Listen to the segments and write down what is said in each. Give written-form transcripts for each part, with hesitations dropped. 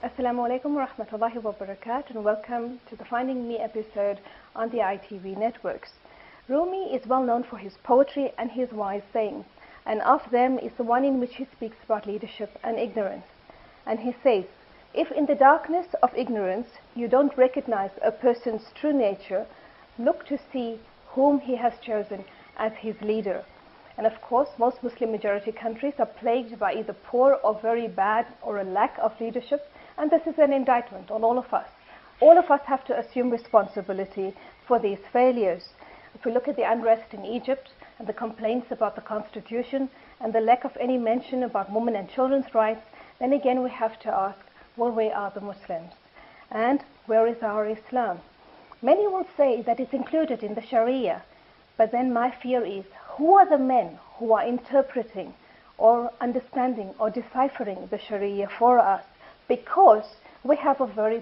Assalamu alaikum wa rahmatullahi wa barakatuh, and welcome to the Finding Me episode on the ITV networks. Rumi is well known for his poetry and his wise sayings, and of them is the one in which he speaks about leadership and ignorance. And he says, if in the darkness of ignorance you don't recognize a person's true nature, look to see whom he has chosen as his leader. And of course, most Muslim majority countries are plagued by either poor or very bad or a lack of leadership. And this is an indictment on all of us. All of us have to assume responsibility for these failures. If we look at the unrest in Egypt and the complaints about the constitution and the lack of any mention about women and children's rights, then again we have to ask, well, where are the Muslims? And where is our Islam? Many will say that it's included in the Sharia, but then my fear is, who are the men who are interpreting or understanding or deciphering the Sharia for us? Because we have a very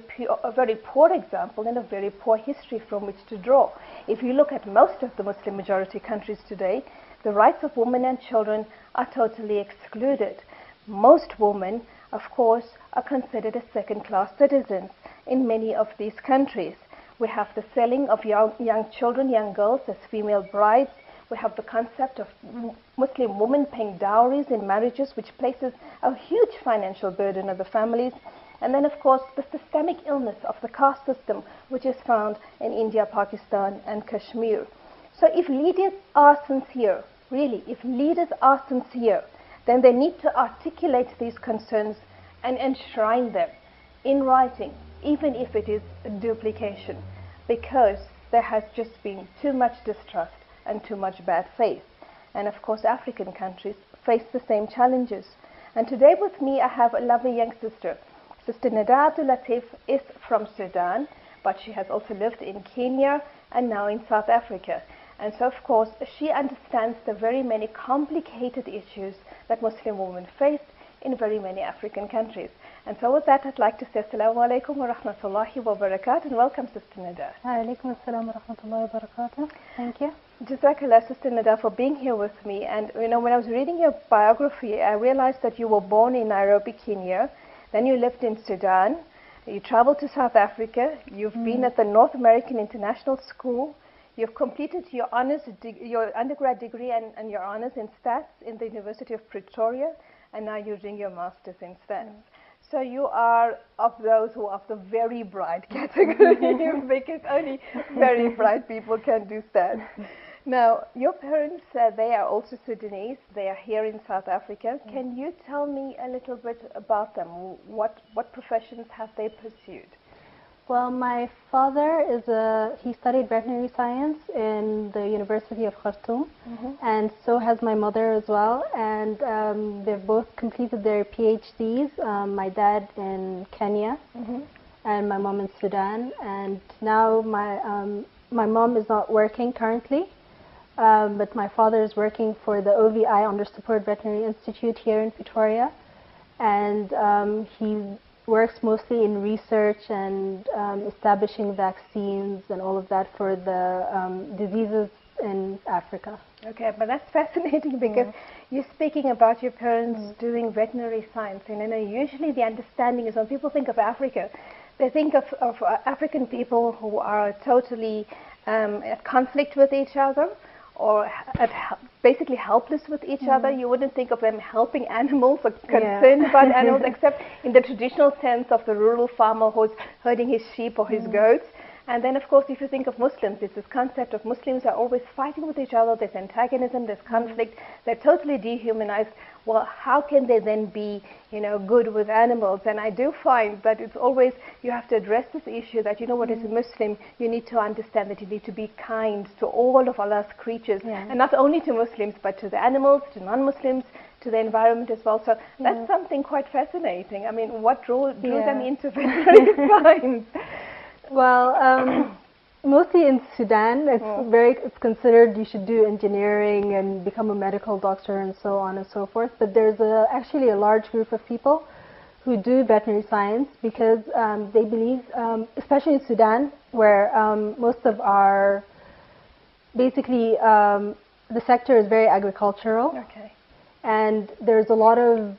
poor example and a very poor history from which to draw. If you look at most of the Muslim majority countries today, the rights of women and children are totally excluded. Most women, of course, are considered as second-class citizens in many of these countries. We have the selling of young children, young girls as female brides. We have the concept of Muslim women paying dowries in marriages, which places a huge financial burden on the families. And then, of course, the systemic illness of the caste system, which is found in India, Pakistan, and Kashmir. So if leaders are sincere, really, if leaders are sincere, then they need to articulate these concerns and enshrine them in writing, even if it is a duplication, because there has just been too much distrust and too much bad faith. And of course, African countries face the same challenges. And today with me, I have a lovely young sister. Sister Nada Abdelatiff is from Sudan, but she has also lived in Kenya and now in South Africa. And so, of course, she understands the very many complicated issues that Muslim women face in very many African countries. And so with that, I'd like to say Assalamu alaikum wa rahmatullahi wa barakatuh, and welcome, Sister Nada. Alaikum assalam wa rahmatullahi wa barakatuh. Thank you. Jazakallah, Sister Nada, for being here with me. And when I was reading your biography, I realized that you were born in Nairobi, Kenya. Then you lived in Sudan. You traveled to South Africa. You've been at the North American International School. You've completed your your undergrad degree and your honors in stats in the University of Pretoria, and now you're doing your master's in stats. So you are of those who are of the very bright category, because only very bright people can do stats. Now, your parents, they are also Sudanese. They are here in South Africa. Can you tell me a little bit about them? What professions have they pursued? Well, my father he studied veterinary science in the University of Khartoum, and so has my mother as well. And they've both completed their PhDs. My dad in Kenya, and my mom in Sudan. And now my mom is not working currently, but my father is working for the OVI Under Support Veterinary Institute here in Pretoria, and he works mostly in research and establishing vaccines and all of that for the diseases in Africa. Okay, but that's fascinating, because you're speaking about your parents doing veterinary science, and usually the understanding is when people think of Africa, they think of African people who are totally at conflict with each other, or basically helpless with each other. You wouldn't think of them helping animals or concerned about animals, except in the traditional sense of the rural farmer who's herding his sheep or his goats. And then, of course, if you think of Muslims, it's this concept of Muslims are always fighting with each other. There's antagonism, there's conflict. They're totally dehumanized. Well, how can they then be, good with animals? And I do find that it's always, you have to address this issue that, what, as a Muslim, you need to understand that you need to be kind to all of Allah's creatures. And not only to Muslims, but to the animals, to non-Muslims, to the environment as well. So that's something quite fascinating. I mean, what drew them into veterinary science? Well, mostly in Sudan, it's considered you should do engineering and become a medical doctor and so on and so forth. But there's actually a large group of people who do veterinary science because they believe, especially in Sudan, where most of our, basically, the sector is very agricultural. Okay. And there's a lot of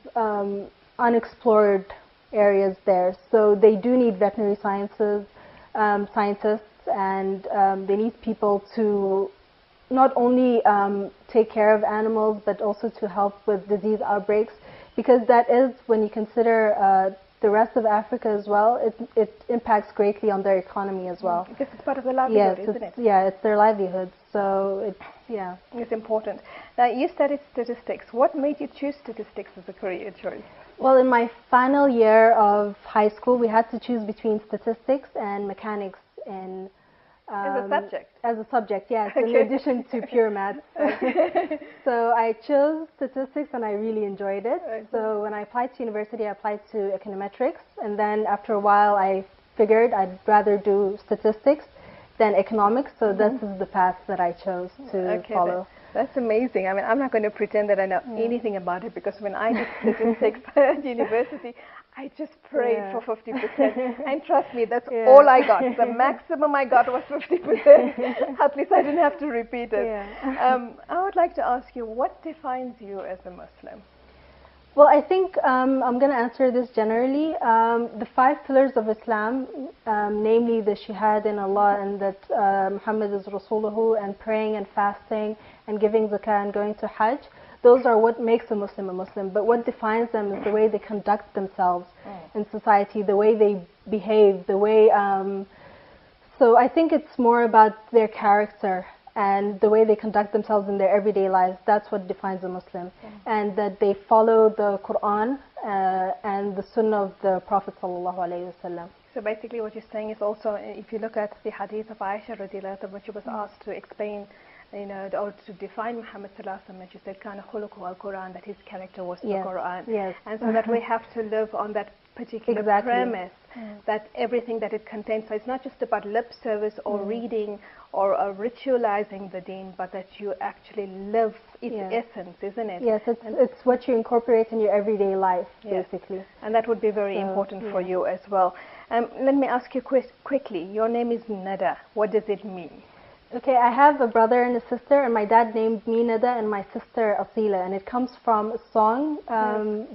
unexplored areas there. So they do need veterinary scientists, and they need people to not only take care of animals, but also to help with disease outbreaks, because that is, when you consider the rest of Africa as well, it impacts greatly on their economy as well. Because it's part of their livelihood, isn't it? Yeah, it's their livelihood, so it's important. Now, you studied statistics. What made you choose statistics as a career choice? Well, in my final year of high school, we had to choose between statistics and mechanics in as a subject? As a subject, yes, in addition to pure maths. So I chose statistics and I really enjoyed it. So when I applied to university, I applied to econometrics, and then after a while I figured I'd rather do statistics than economics, so this is the path that I chose to follow. That's amazing. I mean, I'm not going to pretend that I know anything about it, because when I did statistics at university, I just prayed for 50%. And trust me, that's all I got. The maximum I got was 50%. At least I didn't have to repeat it. I would like to ask you, what defines you as a Muslim? Well, I think I'm going to answer this generally. The 5 pillars of Islam, namely the Shahad in Allah and that Muhammad is Rasuluhu, and praying and fasting and giving zakah and going to Hajj, those are what makes a Muslim a Muslim. But what defines them is the way they conduct themselves in society, the way they behave, the way... so I think it's more about their character and the way they conduct themselves in their everyday lives. That's what defines a Muslim. And that they follow the Quran and the Sunnah of the Prophet sallallahu alaihi wasallam. So basically what you're saying is also, if you look at the hadith of Aisha radiallahu anha, when she was asked to explain, or to define Muhammad sallallahu alaihi wasallam, she said, "Kana khuluquhu al-Quran," that his character was the Quran. And so that we have to live on that particular premise, that everything that it contains. So it's not just about lip service or reading or ritualizing the deen, but that you actually live its essence, isn't it? Yes, it's what you incorporate in your everyday life, basically. And that would be very important for you as well. Let me ask you quickly, your name is Nada. What does it mean? Okay, I have a brother and a sister, and my dad named me Nada and my sister Asila, and it comes from a song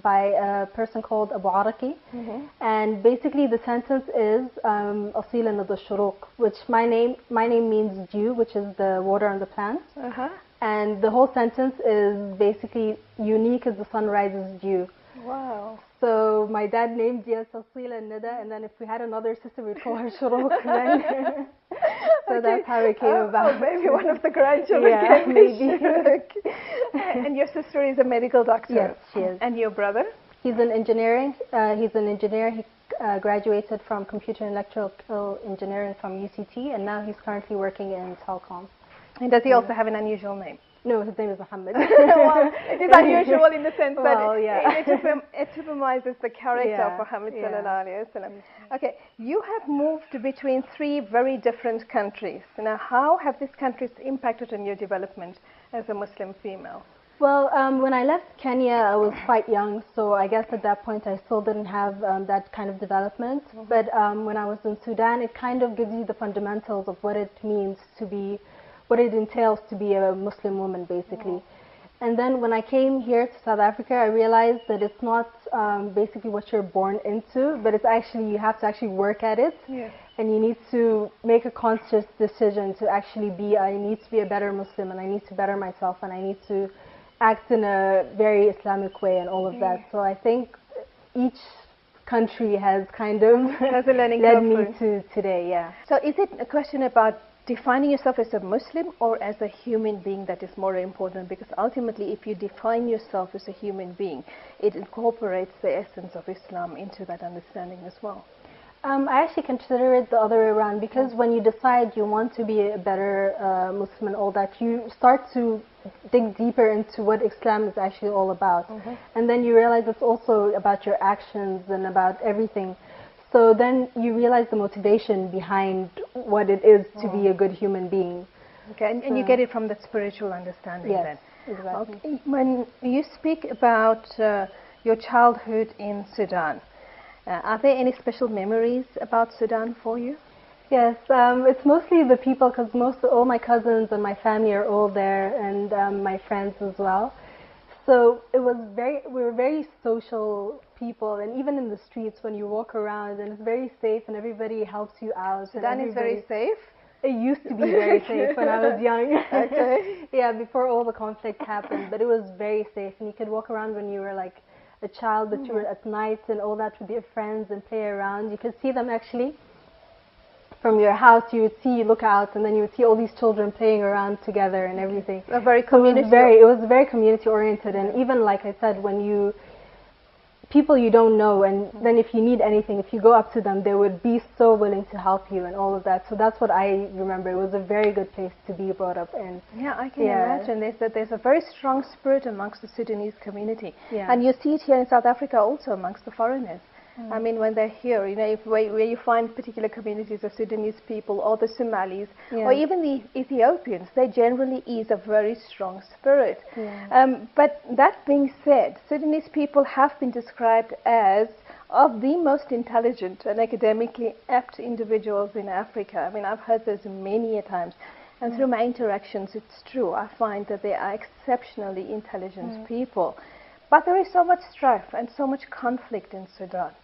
by a person called Abu Araki. And basically the sentence is Asila Nada Shuruq, which my name means dew, which is the water on the plants. And the whole sentence is basically unique as the sun rises dew. Wow. So my dad named Diya Asila Nada, and then if we had another sister, we'd call her Shuruq. So that's how it came about. Maybe one of the grandchildren can be Shuruq. And your sister is a medical doctor? Yes, she is. And your brother? He's in engineering. He's an engineer. He graduated from computer and electrical engineering from UCT, and now he's currently working in telecom. And does he also have an unusual name? No, his name is Muhammad. Well, it is unusual in the sense that it epitomizes the character of Muhammad sallallahu alaihi wasallam. Okay, you have moved between 3 very different countries. Now, how have these countries impacted on your development as a Muslim female? Well, when I left Kenya, I was quite young, so I guess at that point I still didn't have that kind of development. But when I was in Sudan, it kind of gives you the fundamentals of what it means to be, what it entails to be a Muslim woman, basically. And then when I came here to South Africa, I realized that it's not basically what you're born into, but it's actually, you have to actually work at it. And you need to make a conscious decision to actually be, I need to be a better Muslim, and I need to better myself, and I need to act in a very Islamic way and all of that. So I think each country has kind of led me to today, So is it a question about defining yourself as a Muslim or as a human being that is more important? Because ultimately, if you define yourself as a human being, it incorporates the essence of Islam into that understanding as well. I actually consider it the other way around, because when you decide you want to be a better Muslim and all that, you start to dig deeper into what Islam is actually all about. And then you realize it's also about your actions and about everything. So then you realize the motivation behind what it is to be a good human being. Okay, and you get it from the spiritual understanding then? Yes, exactly. Okay. When you speak about your childhood in Sudan, are there any special memories about Sudan for you? Yes, it's mostly the people, because all my cousins and my family are all there, and my friends as well. So we were very social people, and even in the streets when you walk around, and it's very safe, and everybody helps you out. Sudan is very safe? It used to be very safe when I was young. Okay. Yeah, before all the conflict happened, but it was very safe, and you could walk around when you were like a child, but you were at night and all that with your friends and play around. You could see them actually from your house. You look out, and then you would see all these children playing around together and everything. A very community. It was very community oriented, and even like I said, when people you don't know, and then if you need anything, if you go up to them, they would be so willing to help you and all of that. So that's what I remember. It was a very good place to be brought up in. Yeah, I can imagine. There's a very strong spirit amongst the Sudanese community. Yeah. And you see it here in South Africa also amongst the foreigners. I mean, when they're here, you know, where you find particular communities of Sudanese people, or the Somalis, or even the Ethiopians, they generally is a very strong spirit. But that being said, Sudanese people have been described as of the most intelligent and academically apt individuals in Africa. I mean, I've heard this many a times. And through my interactions, it's true. I find that they are exceptionally intelligent people. But there is so much strife and so much conflict in Sudan.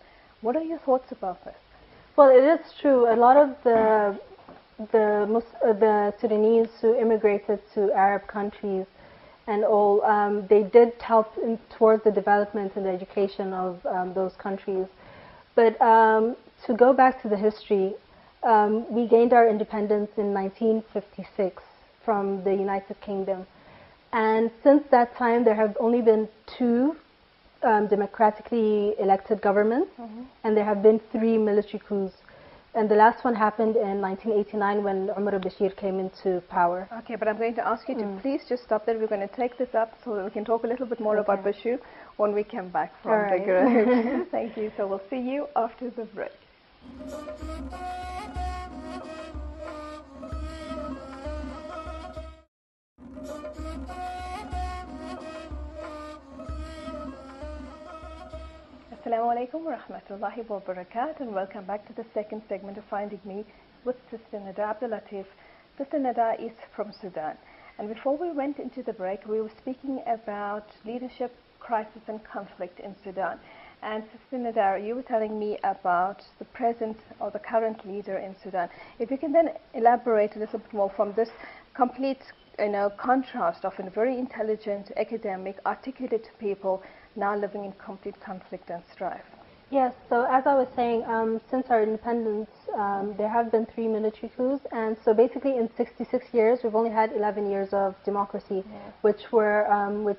What are your thoughts about this? Well, it is true. A lot of the Sudanese who immigrated to Arab countries and all, they did help towards the development and the education of those countries. But to go back to the history, we gained our independence in 1956 from the United Kingdom. And since that time, there have only been two democratically elected governments, and there have been 3 military coups. And the last one happened in 1989 when Umar al-Bashir came into power. Okay, but I'm going to ask you to please just stop there. We're going to take this up so that we can talk a little bit more about Bashir when we come back from the break. Thank you. So we'll see you after the break. Assalamu alaikum wa rahmatullahi wa barakatuh, and welcome back to the second segment of Finding Me with Sister Nada Abdelatiff. Sister Nada is from Sudan, and before we went into the break, we were speaking about leadership, crisis and conflict in Sudan. And Sister Nada, you were telling me about the present or the current leader in Sudan. If you can then elaborate a little bit more from this complete contrast of a very intelligent, academic, articulate people now living in complete conflict and strife. Yes, so as I was saying, since our independence, there have been 3 military coups, and so basically in 66 years, we've only had 11 years of democracy, which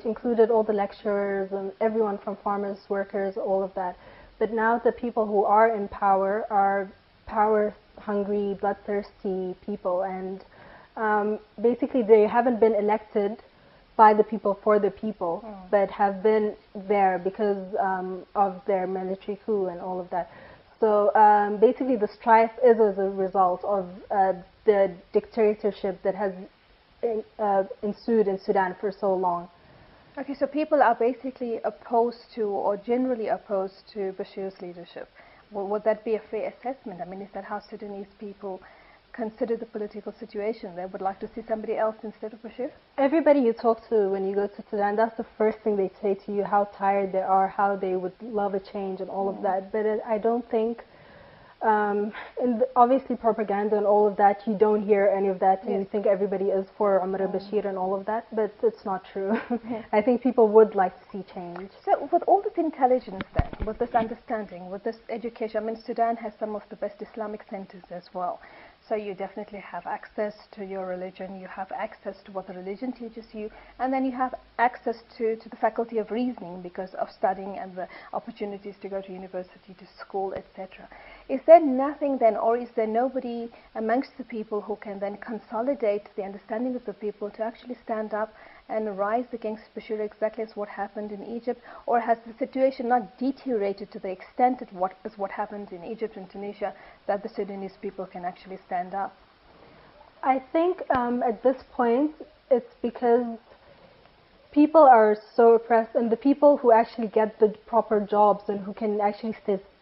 included all the lecturers and everyone from farmers, workers, all of that. But now the people who are in power are power-hungry, bloodthirsty people, and basically they haven't been elected by the people for the people, but have been there because of their military coup and all of that. So basically the strife is as a result of the dictatorship that has ensued in Sudan for so long. Okay, so people are basically opposed to, or generally opposed to, Bashir's leadership. Would that be a fair assessment? I mean, is that how Sudanese people consider the political situation? They would like to see somebody else instead of Bashir? Everybody you talk to when you go to Sudan, that's the first thing they say to you, how tired they are, how they would love a change and all of that. But I don't think, obviously propaganda and all of that, you don't hear any of that, and you think everybody is for Umar al-Bashir and all of that, but it's not true. I think people would like to see change. So with all this intelligence then, with this understanding, with this education, I mean, Sudan has some of the best Islamic centers as well. So you definitely have access to your religion, you have access to what the religion teaches you, and then you have access to the faculty of reasoning because of studying and the opportunities to go to university, to school, etc. Is there nothing then, or is there nobody amongst the people who can then consolidate the understanding of the people to actually stand up and rise against Bashir exactly as what happened in Egypt? Or has the situation not deteriorated to the extent of what happened in Egypt and Tunisia that the Sudanese people can actually stand up? I think at this point it's because people are so oppressed, and the people who actually get the proper jobs and who can actually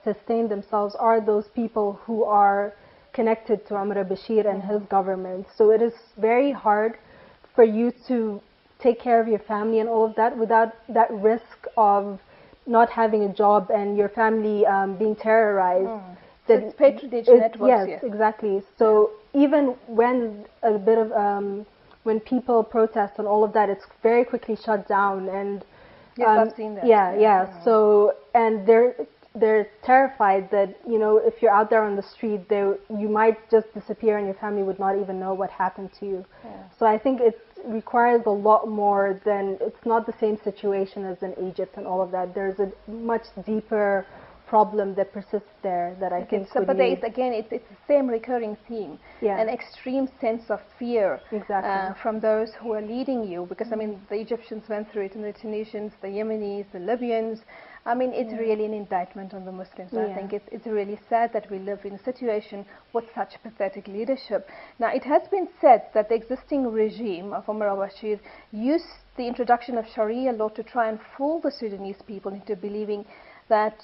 sustain themselves are those people who are connected to Umar Bashir and his government. So it is very hard for you to take care of your family and all of that without that risk of not having a job and your family being terrorized. So it's patronage networks. Yes, exactly. So even when a bit of when people protest and all of that, it's very quickly shut down. And yes, I've seen that. Yeah. So and they're terrified that, you know, if you're out there on the street, you might just disappear and your family would not even know what happened to you. So I think it requires a lot more than, it's not the same situation as in Egypt and all of that. There's a much deeper problem that persists there that I think. So, but there is, again, it's the same recurring theme, an extreme sense of fear from those who are leading you, because I mean the Egyptians went through it, and the Tunisians, the Yemenis, the Libyans. I mean, it's really an indictment on the Muslims. I think it's really sad that we live in a situation with such pathetic leadership. Now, it has been said that the existing regime of Omar al-Bashir used the introduction of Sharia law to try and fool the Sudanese people into believing that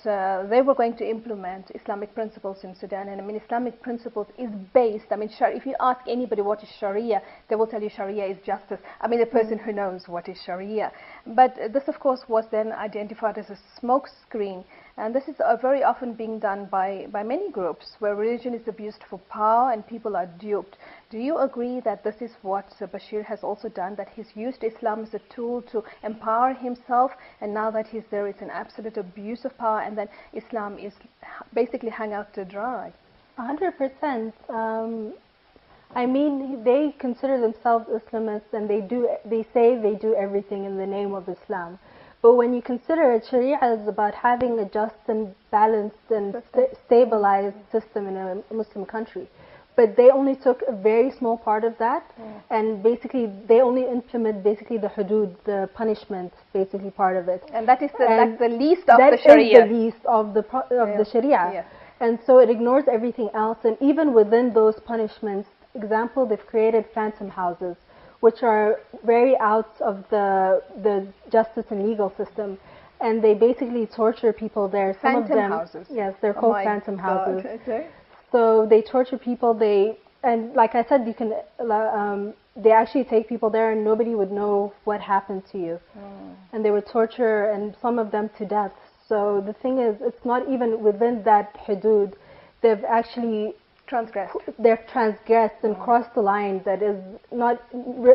they were going to implement Islamic principles in Sudan. And I mean, Islamic principles is based, I mean, if you ask anybody what is Sharia, they will tell you Sharia is justice. I mean, a person who knows what is Sharia. But this, of course, was then identified as a smoke screen. And this is very often being done by many groups where religion is abused for power and people are duped. Do you agree that this is what Bashir has also done, that he's used Islam as a tool to empower himself, and now that he's there, it's an absolute abuse of power, and then Islam is basically hung out to dry? 100%. I mean, they consider themselves Islamists, and they say they do everything in the name of Islam. But when you consider it, Sharia is about having a just and balanced and stabilized system in a Muslim country. But they only took a very small part of that, and basically they only implement basically the hudud, the punishment, basically part of it. And that is like the least of the Sharia. That is the least of the Sharia. And so it ignores everything else. And even within those punishments, example, they've created phantom houses, which are very out of the justice and legal system. And they basically torture people there. Some of them, houses? Yes, they're called phantom houses. Okay. So they torture people. And like I said, you can. They actually take people there, and nobody would know what happened to you. And they would torture, and some of them to death. So the thing is, it's not even within that hudud. They've actually transgressed. They've transgressed and crossed the line that is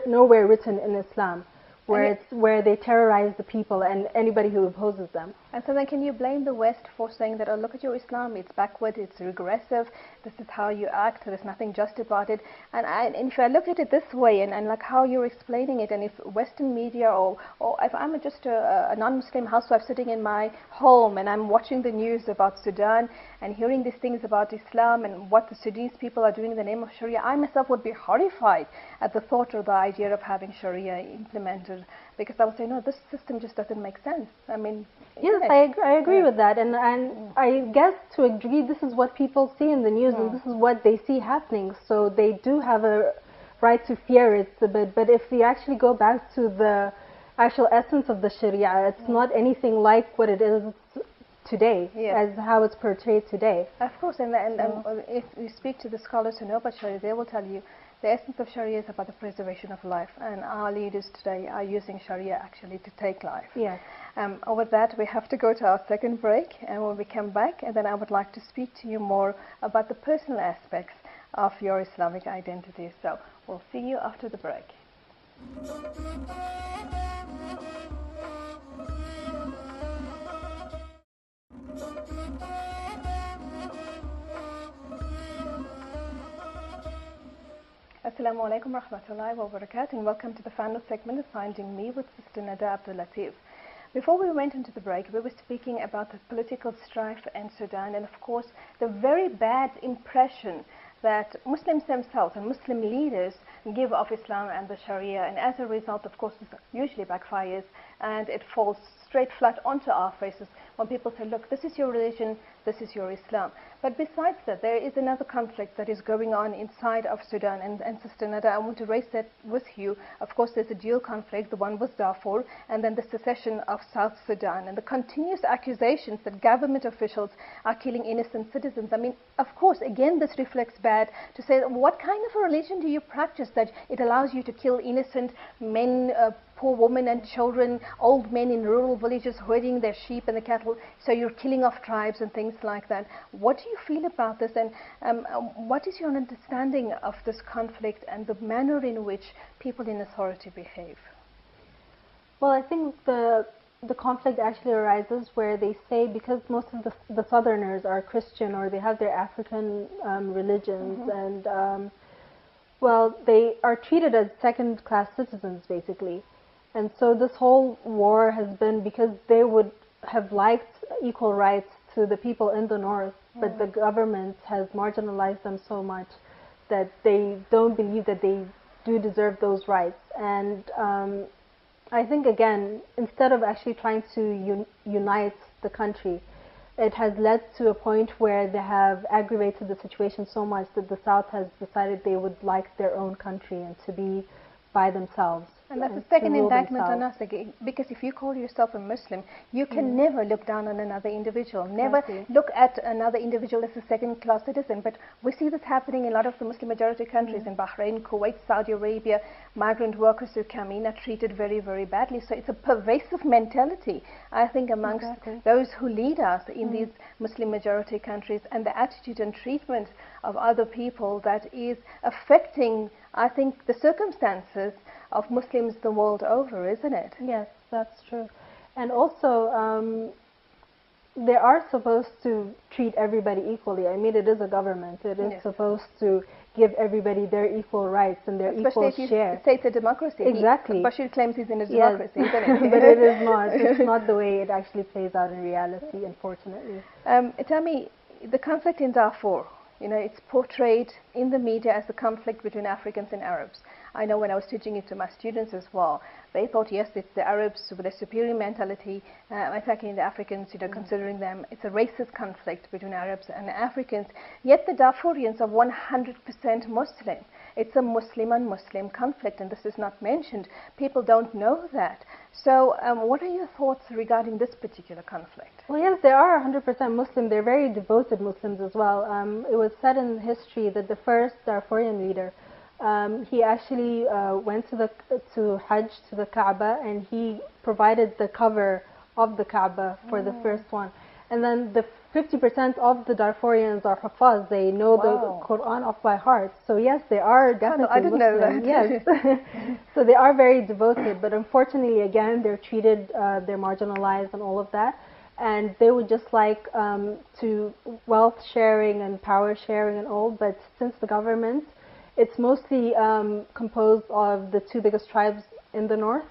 nowhere written in Islam, where they terrorize the people and anybody who opposes them. And so then can you blame the West for saying that, oh, look at your Islam, it's backward, it's regressive, this is how you act, there's nothing just about it. And if I look at it this way, and like how you're explaining it, and if Western media, or if I'm just a non-Muslim housewife sitting in my home and I'm watching the news about Sudan and hearing these things about Islam and what the Sudanese people are doing in the name of Sharia, I myself would be horrified at the thought or the idea of having Sharia implemented, because I would say, no, this system just doesn't make sense. I mean, yes, I agree with that, and I guess to agree, this is what people see in the news, and this is what they see happening. So they do have a right to fear it a bit. But if we actually go back to the actual essence of the Sharia, it's not anything like what it is today, as how it's portrayed today. Of course, and if you speak to the scholars who know about Sharia, they will tell you the essence of Sharia is about the preservation of life, and our leaders today are using Sharia actually to take life. Yes. With that, we have to go to our second break, and when we come back, and then I would like to speak to you more about the personal aspects of your Islamic identity. So we'll see you after the break. Assalamu alaikum wa rahmatullahi wa barakatuh, and welcome to the final segment of Finding Me with Sister Nada Abdelatiff. Before we went into the break, we were speaking about the political strife in Sudan and, of course, the very bad impression that Muslims themselves and Muslim leaders give of Islam and the Sharia, and as a result, of course, this usually backfires and it falls straight flat onto our faces when people say, look, this is your religion, this is your Islam. But besides that, there is another conflict that is going on inside of Sudan, and Sister Nada, I want to raise that with you. Of course, there's a dual conflict, the one with Darfur, and then the secession of South Sudan, and the continuous accusations that government officials are killing innocent citizens. I mean, of course, again, this reflects bad to say, what kind of a religion do you practice that it allows you to kill innocent men, poor women and children, old men in rural villages herding their sheep and the cattle, so you're killing off tribes and things like that. What do you feel about this, and what is your understanding of this conflict and the manner in which people in authority behave? Well, I think the conflict actually arises where they say, because most of the Southerners are Christian or they have their African religions, and well, they are treated as second-class citizens, basically. And so this whole war has been because they would have liked equal rights to the people in the north, but the government has marginalized them so much that they don't believe that they do deserve those rights. And I think, again, instead of actually trying to unite the country, it has led to a point where they have aggravated the situation so much that the South has decided they would like their own country and to be by themselves. And that's the second indictment on us, because if you call yourself a Muslim, you can never look down on another individual, never look at another individual as a second-class citizen. But we see this happening in a lot of the Muslim-majority countries, in Bahrain, Kuwait, Saudi Arabia. Migrant workers who come in are treated very, very badly. So it's a pervasive mentality, I think, amongst those who lead us in these Muslim-majority countries, and the attitude and treatment of other people that is affecting, I think, the circumstances of Muslims the world over, isn't it? Yes, that's true. And also, they are supposed to treat everybody equally. I mean, it is a government. It is supposed to give everybody their equal rights and their equal share. Say it's a democracy. Exactly. Bashir claims he's in a democracy, isn't it? But it is not. It's not the way it actually plays out in reality, unfortunately. Tell me, the conflict in Darfur, you know, it's portrayed in the media as a conflict between Africans and Arabs. I know when I was teaching it to my students as well, they thought, yes, it's the Arabs with a superior mentality attacking the Africans, you know, considering them. It's a racist conflict between Arabs and Africans. Yet the Darfurians are 100% Muslim. It's a Muslim on Muslim conflict, and this is not mentioned. People don't know that. So what are your thoughts regarding this particular conflict? Well, yes, they are 100% Muslim. They're very devoted Muslims as well. It was said in history that the first Darfurian leader, he actually went to Hajj, to the Kaaba, and he provided the cover of the Kaaba for the first one. And then the 50% of the Darfurians are Hafaz. They know the Quran off by heart. So yes, they are definitely I didn't Muslim. know that. Yes. So they are very devoted, but unfortunately, again, they're treated, they're marginalized and all of that. And they would just like to wealth sharing and power sharing and all, but since the government, it's mostly composed of the two biggest tribes in the north.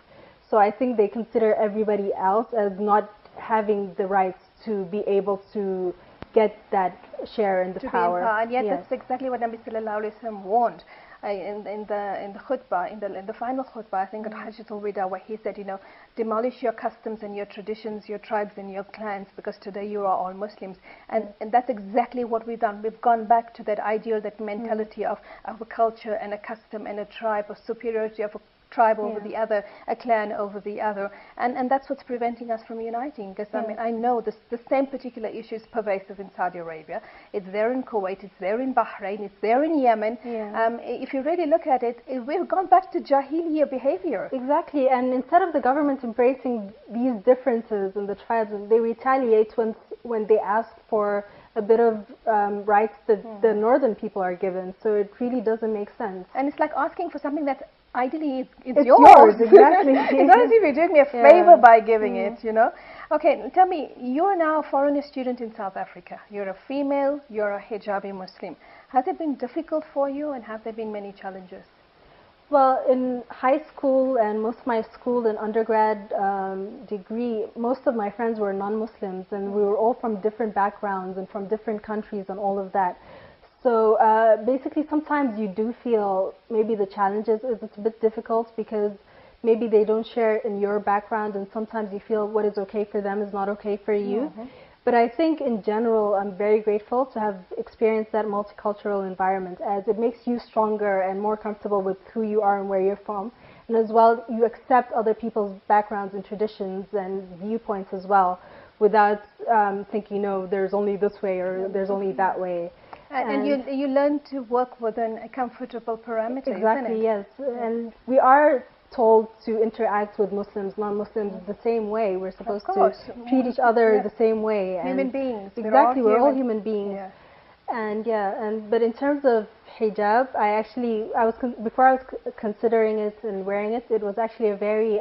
So I think they consider everybody else as not having the rights to be able to get that share in the power. And yet that's exactly what Nabi Sallallahu Alaihi Wasallam warned in the khutbah, in the final khutbah, I think at Hajjatul Wida, where he said, you know, demolish your customs and your traditions, your tribes and your clans, because today you are all Muslims. And that's exactly what we've done. We've gone back to that ideal, that mentality of a culture and a custom and a tribe, of superiority of a tribe over the other, a clan over the other, and that's what's preventing us from uniting. Because I mean, I know the same particular issue is pervasive in Saudi Arabia. It's there in Kuwait. It's there in Bahrain. It's there in Yemen. If you really look at it, we've gone back to Jahiliyyah behavior. Exactly. And instead of the government embracing these differences in the tribes, they retaliate when they ask for a bit of rights that the northern people are given. So it really doesn't make sense. And it's like asking for something that's ideally it's yours. Exactly. It's not as if you're doing me a favor by giving it, you know. Okay, tell me, you're now a foreigner student in South Africa. You're a female, you're a hijabi Muslim. Has it been difficult for you, and have there been many challenges? Well, in high school and most of my school and undergrad degree, most of my friends were non-Muslims, and we were all from different backgrounds and from different countries and all of that. So basically, sometimes you do feel maybe the challenges is it's a bit difficult because maybe they don't share in your background, and sometimes you feel what is okay for them is not okay for you. But I think in general, I'm very grateful to have experienced that multicultural environment, as it makes you stronger and more comfortable with who you are and where you're from. And as well, you accept other people's backgrounds and traditions and viewpoints as well, without thinking, no, there's only this way or there's only that way. And you learn to work within a comfortable parameter, exactly, isn't it? yes. And we are told to interact with Muslims, non-Muslims the same way. We're supposed to treat each other the same way. Human beings. Exactly, we're all human beings. Yeah. And but in terms of hijab, before I was considering it and wearing it, it was actually a very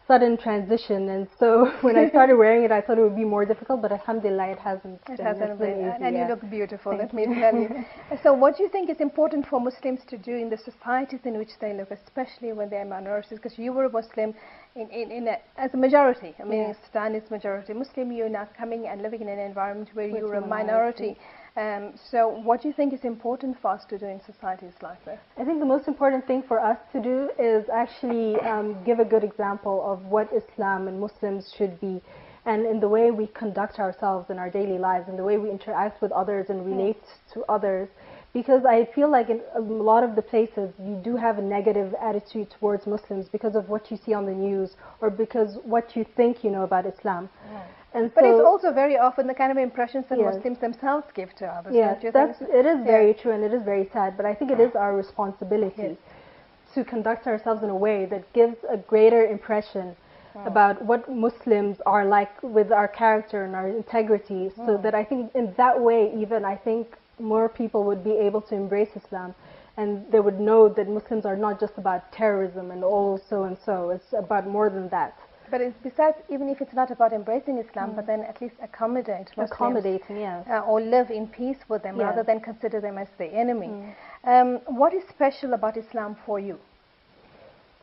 sudden transition, and so when I started wearing it, I thought it would be more difficult, but alhamdulillah, it hasn't. It hasn't been, easy, and you look beautiful, let me tell you. So what do you think is important for Muslims to do in the societies in which they live, especially when they're minorities? Because you were a Muslim as a majority. I mean, Sudan is majority Muslim. You're now coming and living in an environment where you were a minority. So what do you think is important for us to do in societies like this? I think the most important thing for us to do is actually give a good example of what Islam and Muslims should be, and in the way we conduct ourselves in our daily lives, and the way we interact with others and relate to others. Because I feel like in a lot of the places you do have a negative attitude towards Muslims because of what you see on the news or because what you think you know about Islam. And but it's also very often the kind of impressions that Muslims themselves give to others. Yes, it is very true, and it is very sad, but I think it is our responsibility to conduct ourselves in a way that gives a greater impression about what Muslims are like with our character and our integrity, so that I think in that way even I think more people would be able to embrace Islam, and they would know that Muslims are not just about terrorism and all so and so, it's about more than that. But besides, even if it's not about embracing Islam, but then at least accommodate Muslims. Accommodating, yes. Or live in peace with them rather than consider them as the enemy. What is special about Islam for you?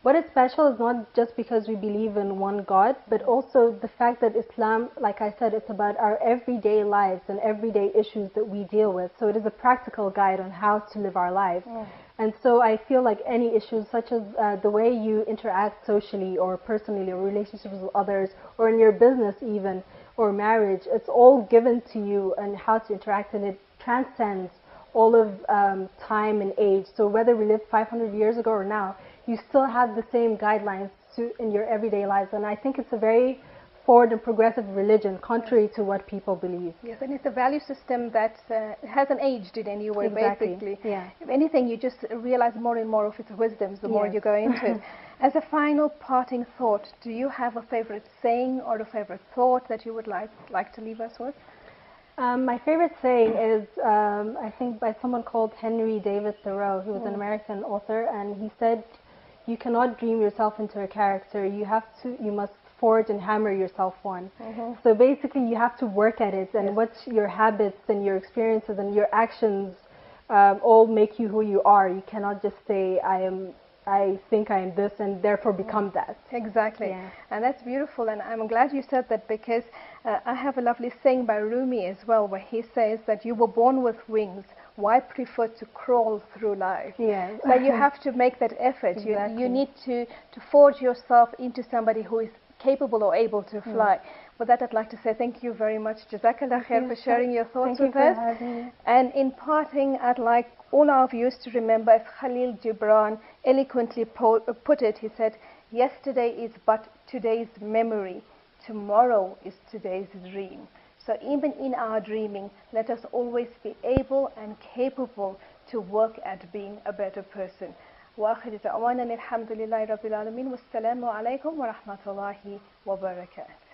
What is special is not just because we believe in one God, but also the fact that Islam, like I said, it's about our everyday lives and everyday issues that we deal with. So it is a practical guide on how to live our lives. And so I feel like any issues such as the way you interact socially or personally or relationships with others or in your business even or marriage, it's all given to you and how to interact, and it transcends all of time and age. So whether we lived 500 years ago or now, you still have the same guidelines in your everyday lives. And I think it's a very forward and progressive religion, contrary to what people believe. Yes, and it's a value system that hasn't aged in any way, basically. Yeah. If anything, you just realize more and more of its wisdoms the more you go into it. As a final parting thought, do you have a favorite saying or a favorite thought that you would like to leave us with? My favorite saying is, I think, by someone called Henry David Thoreau. He was an American author, and he said, "You cannot dream yourself into a character. You must forge and hammer yourself one." So basically, you have to work at it, and what your habits and your experiences and your actions all make you who you are. You cannot just say, I think I am this and therefore become that. Exactly. Yeah. And that's beautiful, and I'm glad you said that, because I have a lovely saying by Rumi as well, where he says that you were born with wings. Why prefer to crawl through life? Yeah. So you have to make that effort. Exactly. You need to forge yourself into somebody who is capable or able to fly. With that, I'd like to say thank you very much, Jazakallah khair, for sharing your thoughts with us. And in parting, I'd like all our viewers to remember, as Khalil Gibran eloquently put it, he said, "Yesterday is but today's memory, tomorrow is today's dream." So even in our dreaming, let us always be able and capable to work at being a better person. وآخر دعوانا الحمد لله رب العالمين والسلام عليكم ورحمة الله وبركاته.